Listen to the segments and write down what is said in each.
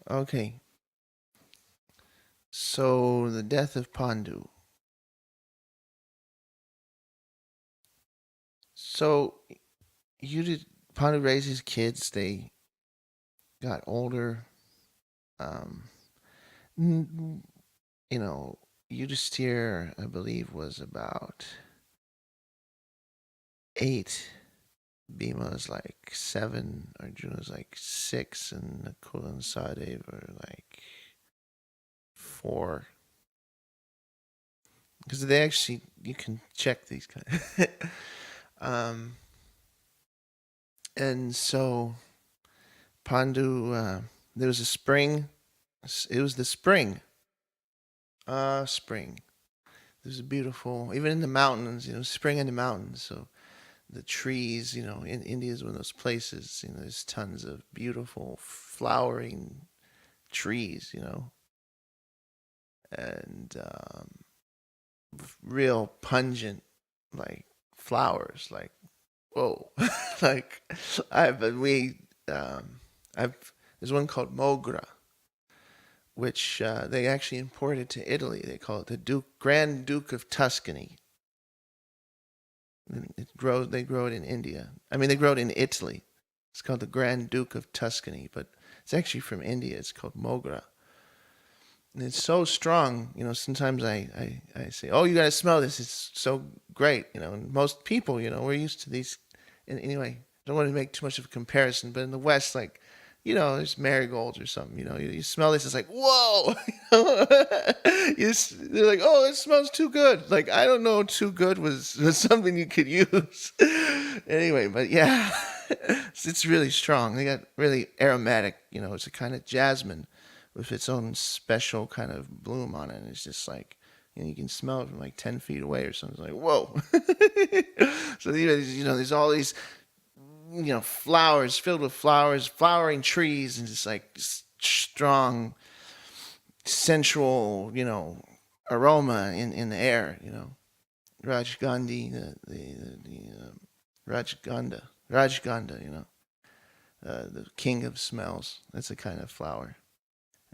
Okay. So the death of Pandu. So you did Pandu raised his kids. They got older. Um, n- you know, Yudhisthira, I believe, was about 8. Bhima was like 7, Arjuna was like 6, and Nakula and Sahadev were like 4. Because they actually, you can check these kind of. um, and so Pandu, there was a spring. It was the spring. Spring. There's a beautiful, even in the mountains, spring in the mountains. So the trees, in India is one of those places, there's tons of beautiful flowering trees, and real pungent, like flowers, like, whoa. Like, we, I've, there's one called Mogra, which they actually imported to Italy. They call it the Grand Duke of Tuscany. They grow it in India. I mean, they grow it in Italy. It's called the Grand Duke of Tuscany, but it's actually from India. It's called Mogra. And it's so strong, sometimes I say, oh, you got to smell this. It's so great, and most people, we're used to these. And anyway, I don't want to make too much of a comparison, but in the West, like, there's marigolds or something, you smell this, it's like, whoa, they're like, oh, it smells too good. Like, I don't know, too good was something you could use. Anyway, but yeah, it's really strong. They got really aromatic, it's a kind of jasmine with its own special kind of bloom on it. And it's just like, you can smell it from like 10 feet away or something. It's like, whoa. So, there's all these, flowers filled with flowers, flowering trees, and just like strong, sensual, aroma in the air, Rajgandhi, Rajganda, the king of smells. That's a kind of flower.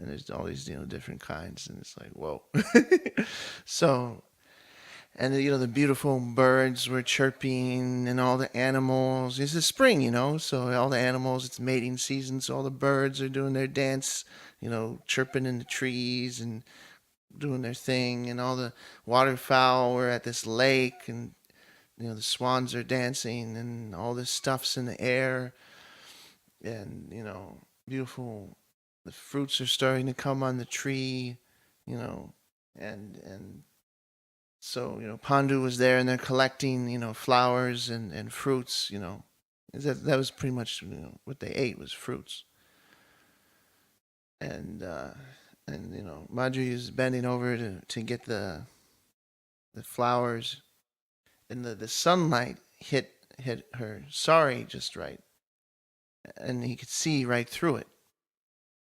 And there's all these different kinds, and it's like, whoa. So, and the beautiful birds were chirping, and all the animals. It's the spring, so all the animals, it's mating season, so all the birds are doing their dance, chirping in the trees and doing their thing, and all the waterfowl were at this lake, and the swans are dancing, and all this stuff's in the air, and beautiful. The fruits are starting to come on the tree, you know, and so Pandu was there, and they're collecting flowers and fruits. That was pretty much what they ate was fruits, and Madri is bending over to get the flowers, and the sunlight hit her sari just right, and he could see right through it.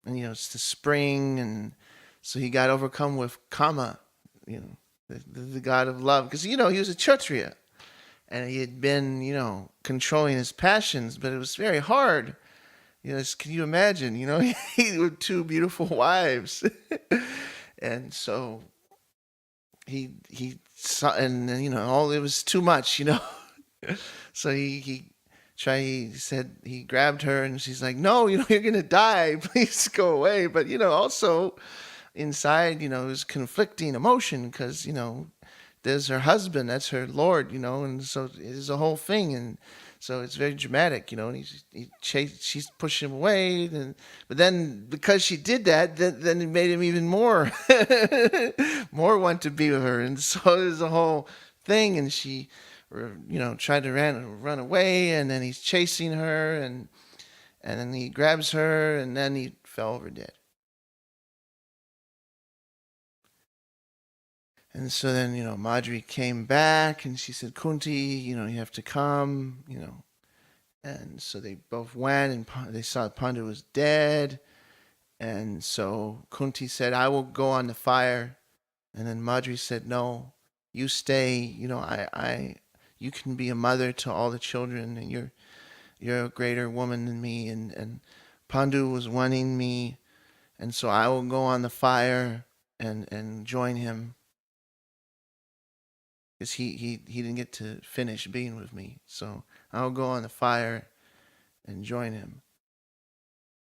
And it's the spring, and so he got overcome with kama, the god of love, because he was a kshatriya, and he had been controlling his passions, but it was very hard. Can you imagine? He with 2 beautiful wives, and so he saw, and all it was too much. So he tried. He said he grabbed her, and she's like, "No, you're gonna die. Please go away." But also inside, it was conflicting emotion because there's her husband, that's her lord, and so it's a whole thing, and so it's very dramatic, and she's pushing him away, and but then because she did that, then it made him even more more want to be with her, and so there's a whole thing, and she tried to run away, and then he's chasing her, and then he grabs her, and then he fell over dead. And so then, Marjorie came back, and she said, Kunti, you have to come, And so they both went, and they saw Pandu was dead. And so Kunti said, I will go on the fire. And then Marjorie said, no, you stay. You can be a mother to all the children, and you're a greater woman than me. And Pandu was wanting me, And so I will go on the fire and join him, because he didn't get to finish being with me. So I'll go on the fire and join him.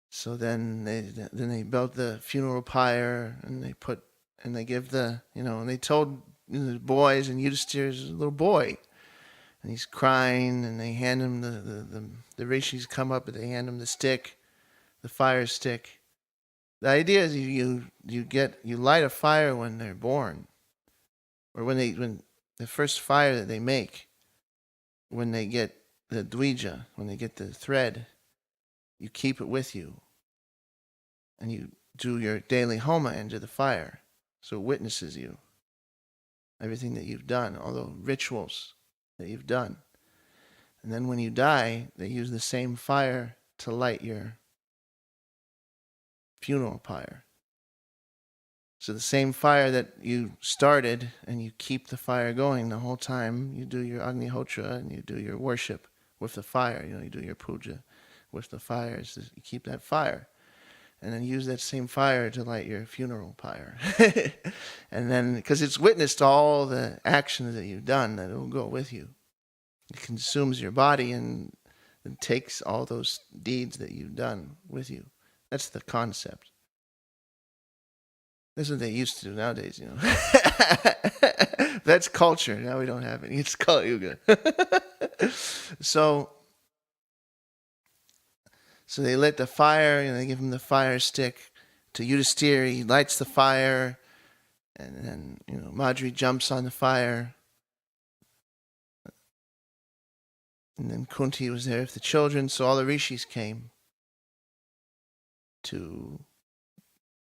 So then they built the funeral pyre, and they give and they told the boys, and Yudhisthira's a little boy, and he's crying, and they hand him the rishis come up and they hand him the stick, the fire stick. The idea is you light a fire when they're born, or when the first fire that they make, when they get the dvija, when they get the thread, you keep it with you, and you do your daily homa into the fire, so it witnesses you, everything that you've done, all the rituals that you've done. And then when you die, they use the same fire to light your funeral pyre. So the same fire that you started, and you keep the fire going the whole time. You do your Agnihotra and you do your worship with the fire. You do your puja with the fire. So you keep that fire. And then use that same fire to light your funeral pyre. And then, because it's witnessed to all the actions that you've done, that it will go with you. It consumes your body and takes all those deeds that you've done with you. That's the concept. That's what they used to do nowadays, That's culture. Now we don't have any. It's Kali Yuga. So they lit the fire, they give him the fire stick to Yudhisthira. He lights the fire, and then, Madri jumps on the fire. And then Kunti was there with the children, so all the rishis came to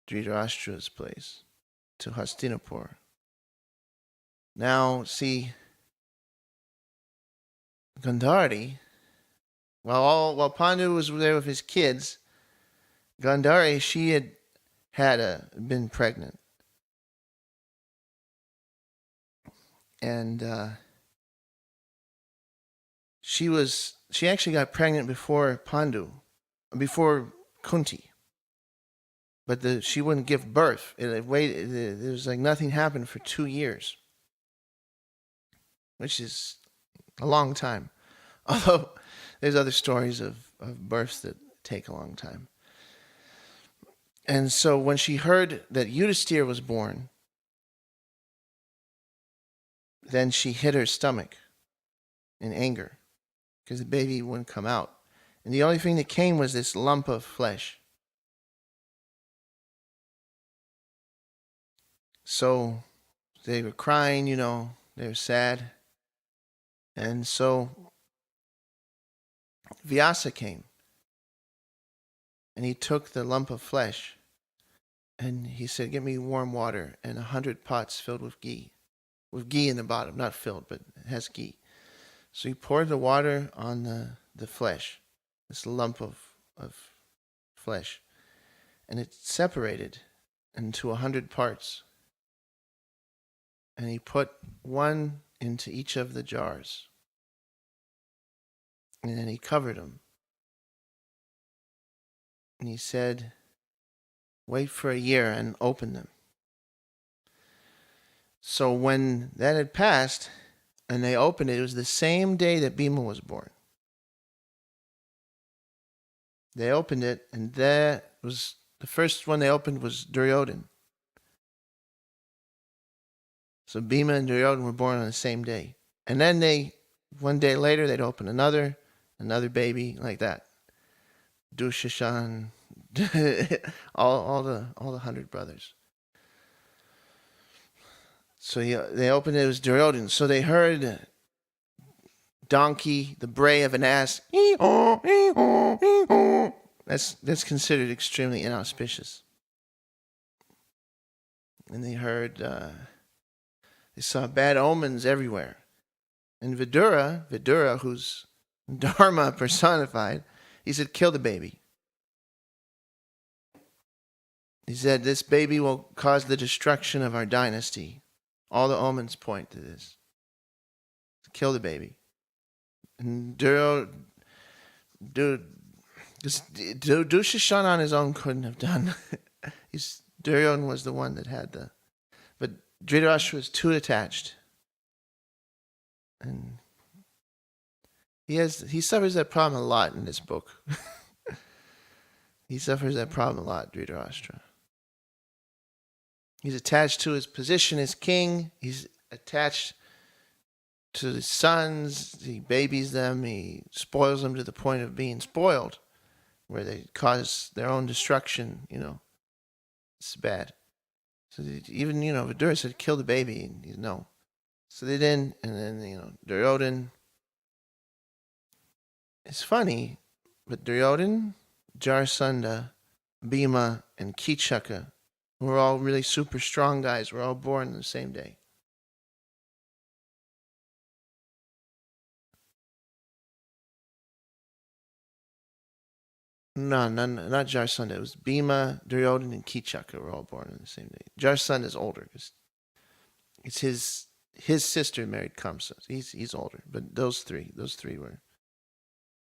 Dhritarashtra's place, to Hastinapur. Now, see, Gandhari, while Pandu was there with his kids, Gandhari, she had been pregnant. And she actually got pregnant before Pandu, before Kunti. But she wouldn't give birth. There was like nothing happened for 2 years, which is a long time. Although there's other stories of births that take a long time. And so when she heard that Yudhisthira was born, then she hit her stomach in anger, because the baby wouldn't come out. And the only thing that came was this lump of flesh. So they were crying, they were sad. And so Vyasa came, and he took the lump of flesh, and he said, "Get me warm water and 100 pots filled with ghee in the bottom, not filled, but it has ghee." So he poured the water on the flesh, this lump of flesh, and it separated into 100 parts. And he put one into each of the jars. And then he covered them. And he said, "Wait for a year and open them." So when that had passed, and they opened it, it was the same day that Bhima was born. They opened it, and that was the first one they opened was Duryodhan. So Bhima and Duryodhan were born on the same day. And then one day later, they'd open another baby, like that. Dushashan, all the 100 brothers. So they opened it, it was Duryodhan. So they heard donkey, the bray of an ass. That's considered extremely inauspicious. And they heard, they saw bad omens everywhere. And Vidura, who's Dharma personified, he said, "Kill the baby." He said, "This baby will cause the destruction of our dynasty. All the omens point to this. Kill the baby." And Dushashan on his own couldn't have done Duryodhana was the one that had but Dhritarashtra was too attached, and he suffers that problem a lot in this book. He suffers that problem a lot, Dhritarashtra. He's attached to his position as king. He's attached to his sons. He babies them. He spoils them to the point of being spoiled, where they cause their own destruction. It's bad. So even Vidura said, "Kill the baby," and he's no. So they didn't, and then Duryodhana. It's funny, but Duryodhana, Jarasandha, Bhima, and Kichaka were all really super strong guys. We're all born on the same day. No, not Jarasandha. It was Bhima, Duryodhana, and Kichaka were all born on the same day. Jarasandha is older because it's his sister married Kamsa. He's older, but those three were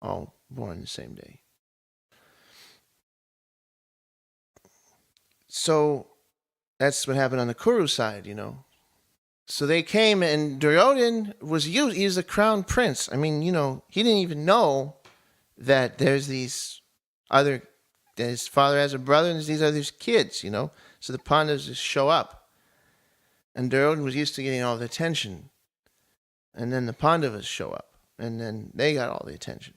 all born the same day. So that's what happened on the Kuru side. So they came, and Duryodhana he's a crown prince. I mean, he didn't even know that there's these other, that his father has a brother and there's these other kids, So the Pandavas just show up. And Duryodhana was used to getting all the attention. And then the Pandavas show up. And then they got all the attention.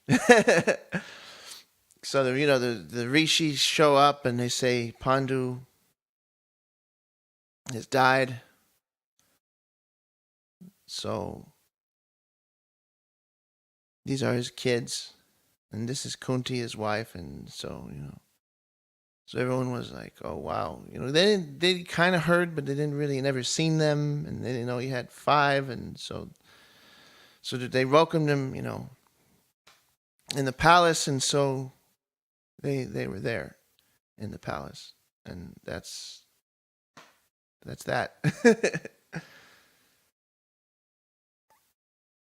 So the rishis show up and they say Pandu has died. So these are his kids, and this is Kunti, his wife, and so so everyone was like, "Oh wow!" They kind of heard, but they didn't really never seen them, and they didn't know he had 5, and so they welcomed him, in the palace, and so they were there in the palace, and that's that.